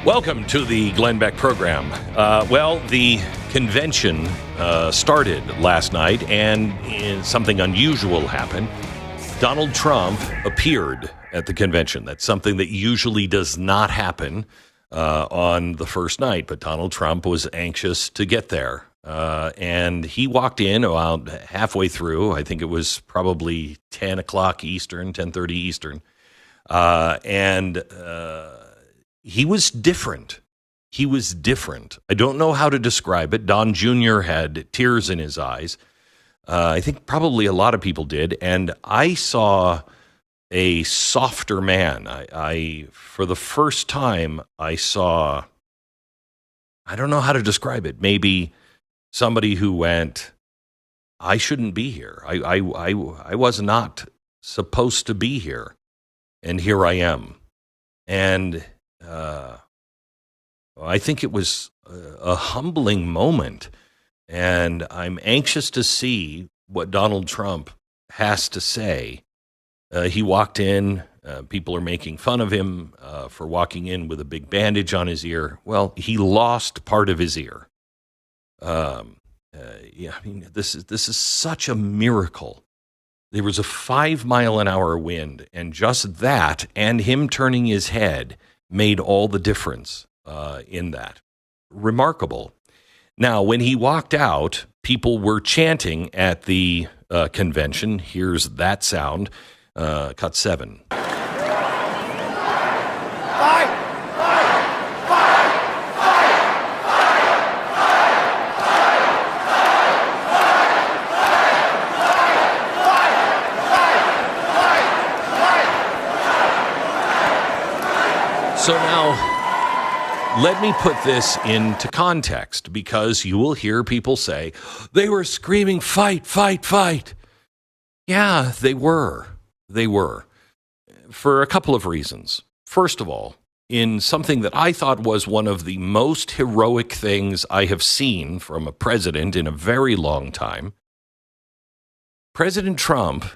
Welcome to the Glenn Beck program. The convention started last night, and something unusual happened. Donald Trump appeared at the convention. That's something that usually does not happen on the first night, but Donald Trump was anxious to get there. And he walked in about halfway through. I think it was probably 10 o'clock Eastern, 10:30 Eastern. He was different. He was different. I don't know how to describe it. Don Jr. had tears in his eyes. I think probably a lot of people did. And I saw a softer man. I for the first time, I saw, I don't know how to describe it. Maybe somebody who went, I shouldn't be here. I was not supposed to be here. And here I am. And I think it was a humbling moment, and I'm anxious to see what Donald Trump has to say. He walked in. People are making fun of him for walking in with a big bandage on his ear. Well, he lost part of his ear. This is such a miracle. There was a 5-mile-an-hour wind, and just that, and him turning his head, made all the difference in that. Remarkable. Now, when he walked out, people were chanting at the convention. Here's that sound. Cut 7. So now, let me put this into context, because you will hear people say, they were screaming, fight, fight, fight. Yeah, they were. They were. For a couple of reasons. First of all, in something that I thought was one of the most heroic things I have seen from a president in a very long time, President Trump,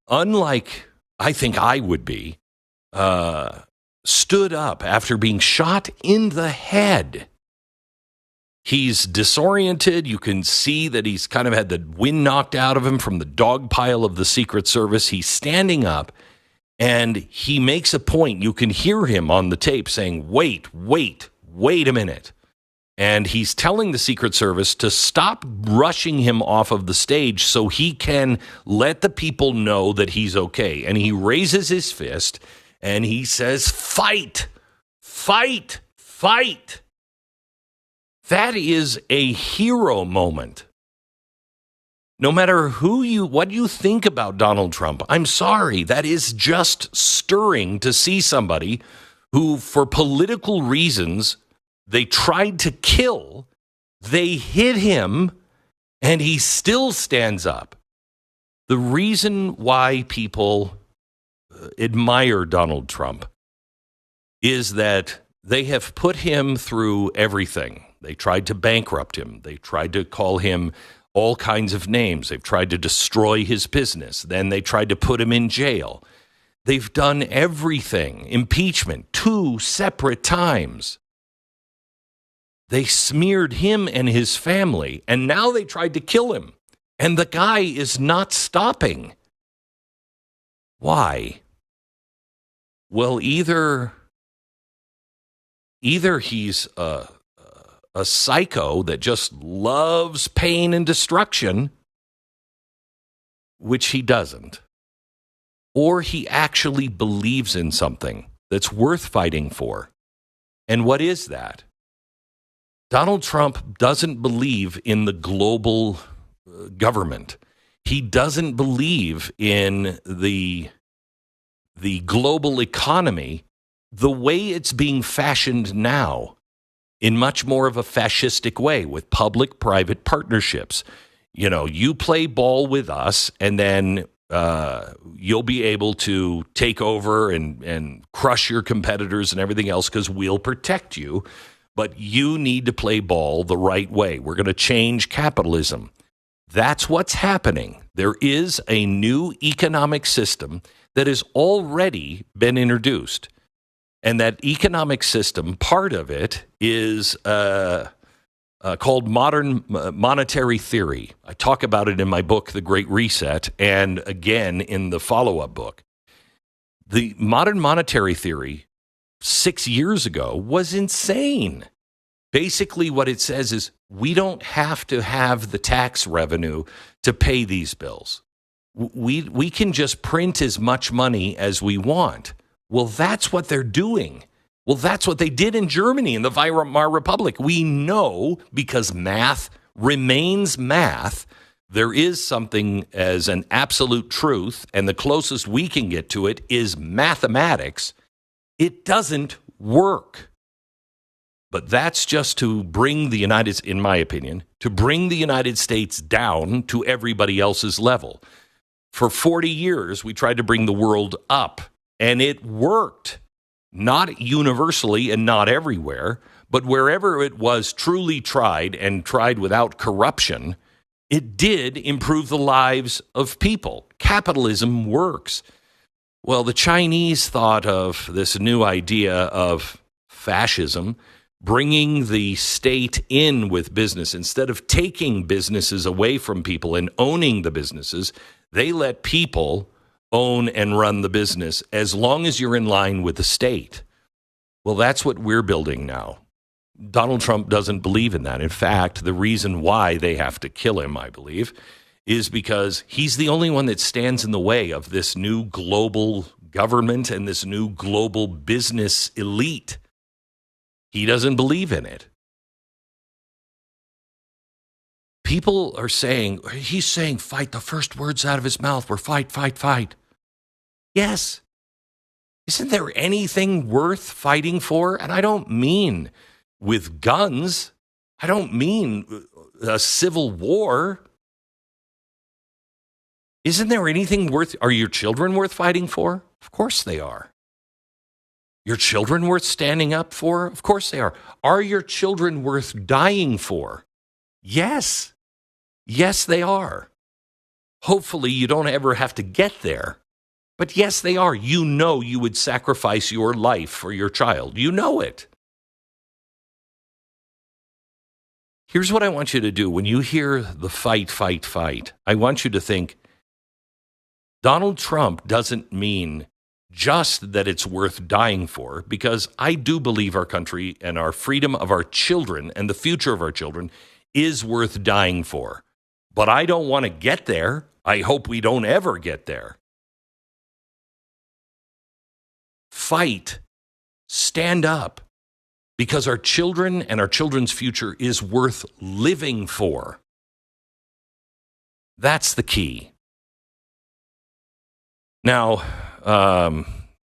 unlike I think I would be, stood up after being shot in the head. He's disoriented. You can see that he's kind of had the wind knocked out of him from the dog pile of the Secret Service. He's standing up, and he makes a point. You can hear him on the tape saying, wait a minute. And he's telling the Secret Service to stop rushing him off of the stage so he can let the people know that he's okay. And he raises his fist, and he says, fight, fight, fight. That is a hero moment. No matter what you think about Donald Trump, I'm sorry, that is just stirring to see somebody who, for political reasons, they tried to kill, they hit him, and he still stands up. The reason why people admire Donald Trump is that they have put him through everything. They tried to bankrupt him. They tried to call him all kinds of names. They've tried to destroy his business. Then they tried to put him in jail. They've done everything. Impeachment 2 separate times. They smeared him and his family, and now they tried to kill him. And the guy is not stopping. Why? Well, either he's a psycho that just loves pain and destruction, which he doesn't, or he actually believes in something that's worth fighting for. And what is that? Donald Trump doesn't believe in the global government. He doesn't believe in the global economy the way it's being fashioned now, in much more of a fascistic way, with public-private partnerships. You know, you play ball with us, and then you'll be able to take over and crush your competitors and everything else because we'll protect you. But you need to play ball the right way. We're going to change capitalism. That's what's happening. There is a new economic system that has already been introduced. And that economic system, part of it is called modern monetary theory. I talk about it in my book, The Great Reset, and again in the follow-up book. The modern monetary theory 6 years ago was insane. Basically, what it says is we don't have to have the tax revenue to pay these bills. We can just print as much money as we want. Well, that's what they're doing. Well, that's what they did in Germany in the Weimar Republic. We know because math remains math. There is something as an absolute truth, and the closest we can get to it is mathematics. It doesn't work. But that's just to bring the United, in my opinion, to bring the United States down to everybody else's level. For 40 years, we tried to bring the world up, and it worked. Not universally and not everywhere, but wherever it was truly tried and tried without corruption, it did improve the lives of people. Capitalism works. Well, the Chinese thought of this new idea of fascism, bringing the state in with business. Instead of taking businesses away from people and owning the businesses, they let people own and run the business as long as you're in line with the state. Well, that's what we're building now. Donald Trump doesn't believe in that. In fact, the reason why they have to kill him, I believe, is because he's the only one that stands in the way of this new global government and this new global business elite. He doesn't believe in it. People are saying, he's saying fight. The first words out of his mouth were fight, fight, fight. Yes. Isn't there anything worth fighting for? And I don't mean with guns. I don't mean a civil war. Isn't there anything are your children worth fighting for? Of course they are. Your children worth standing up for? Of course they are. Are your children worth dying for? Yes. Yes, they are. Hopefully you don't ever have to get there. But yes, they are. You know you would sacrifice your life for your child. You know it. Here's what I want you to do. When you hear the fight, fight, fight, I want you to think, Donald Trump doesn't mean just that it's worth dying for, because I do believe our country and our freedom of our children and the future of our children is worth dying for. But I don't want to get there. I hope we don't ever get there. Fight. Stand up. Because our children and our children's future is worth living for. That's the key. Now,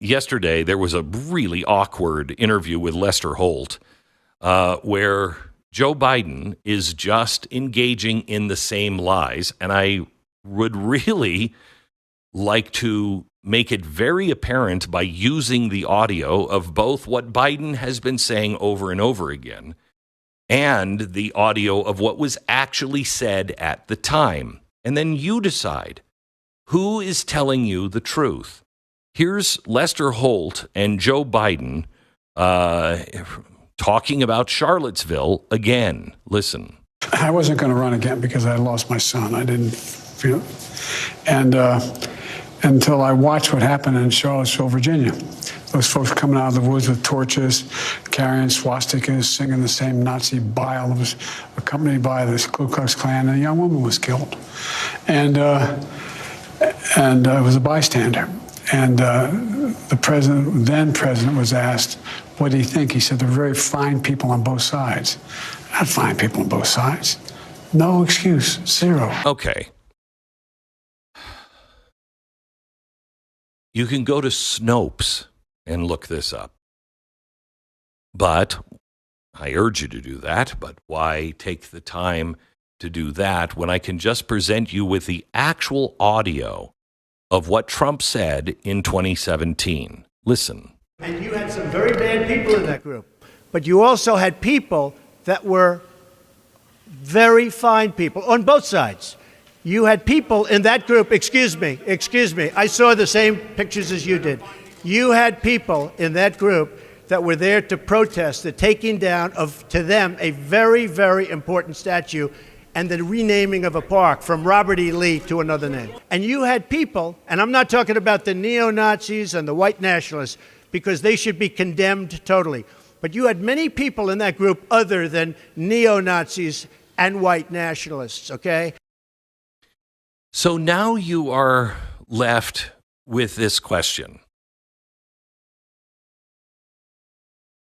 yesterday there was a really awkward interview with Lester Holt where Joe Biden is just engaging in the same lies. And I would really like to make it very apparent by using the audio of both what Biden has been saying over and over again and the audio of what was actually said at the time. And then you decide who is telling you the truth. Here's Lester Holt and Joe Biden talking about Charlottesville again. Listen. I wasn't going to run again because I lost my son. I didn't feel it. And until I watched what happened in Charlottesville, Virginia. Those folks coming out of the woods with torches, carrying swastikas, singing the same Nazi bile. It was accompanied by this Ku Klux Klan, and a young woman was killed. And I was a bystander. And the then president was asked, what do you think? He said, they're very fine people on both sides. Not fine people on both sides. No excuse. Zero. Okay. You can go to Snopes and look this up. But I urge you to do that. But why take the time to do that when I can just present you with the actual audio of what Trump said in 2017? Listen. And you had some very bad people in that group. But you also had people that were very fine people on both sides. You had people in that group, excuse me, I saw the same pictures as you did. You had people in that group that were there to protest the taking down of, to them, a very, very important statue and the renaming of a park from Robert E. Lee to another name. And you had people, and I'm not talking about the neo-Nazis and the white nationalists, because they should be condemned totally. But you had many people in that group other than neo-Nazis and white nationalists, okay? So now you are left with this question.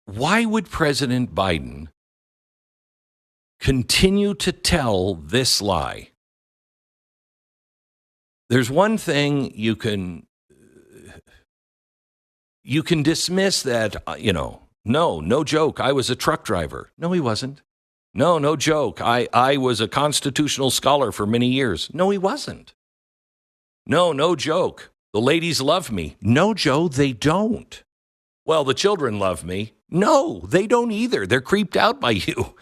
Why would President Biden continue to tell this lie? There's one thing you can dismiss that, no joke, I was a truck driver. No, he wasn't. No joke, I was a constitutional scholar for many years. No, he wasn't. No joke, the ladies love me. No, Joe, they don't. Well, the children love me. No, they don't either. They're creeped out by you.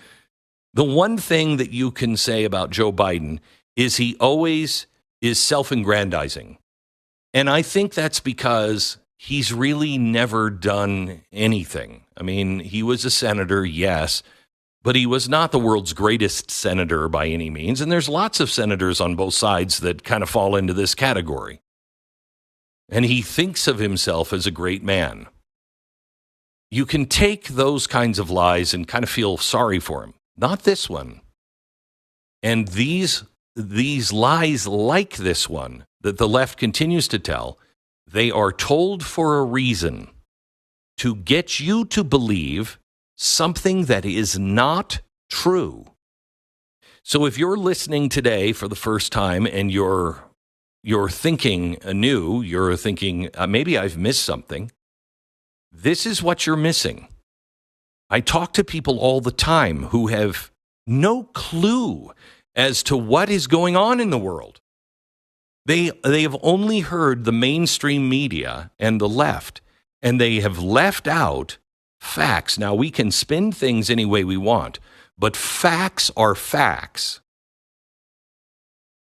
The one thing that you can say about Joe Biden is he always is self-aggrandizing. And I think that's because he's really never done anything. I mean, he was a senator, yes, but he was not the world's greatest senator by any means. And there's lots of senators on both sides that kind of fall into this category. And he thinks of himself as a great man. You can take those kinds of lies and kind of feel sorry for him. Not this one. And these lies like this one that the left continues to tell, they are told for a reason, to get you to believe something that is not true. So if you're listening today for the first time and you're thinking anew, you're thinking, maybe I've missed something, this is what you're missing. I talk to people all the time who have no clue as to what is going on in the world. They have only heard the mainstream media and the left, and they have left out facts. Now, we can spin things any way we want, but facts are facts.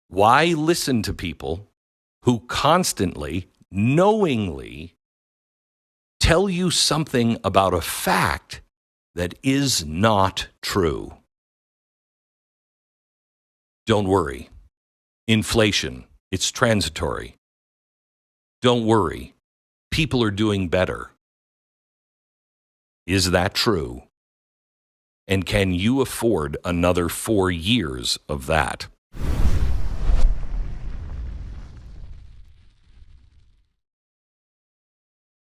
Why listen to people who constantly, knowingly tell you something about a fact that is not true? Don't worry. Inflation, it's transitory. Don't worry. People are doing better. Is that true? And can you afford another 4 years of that?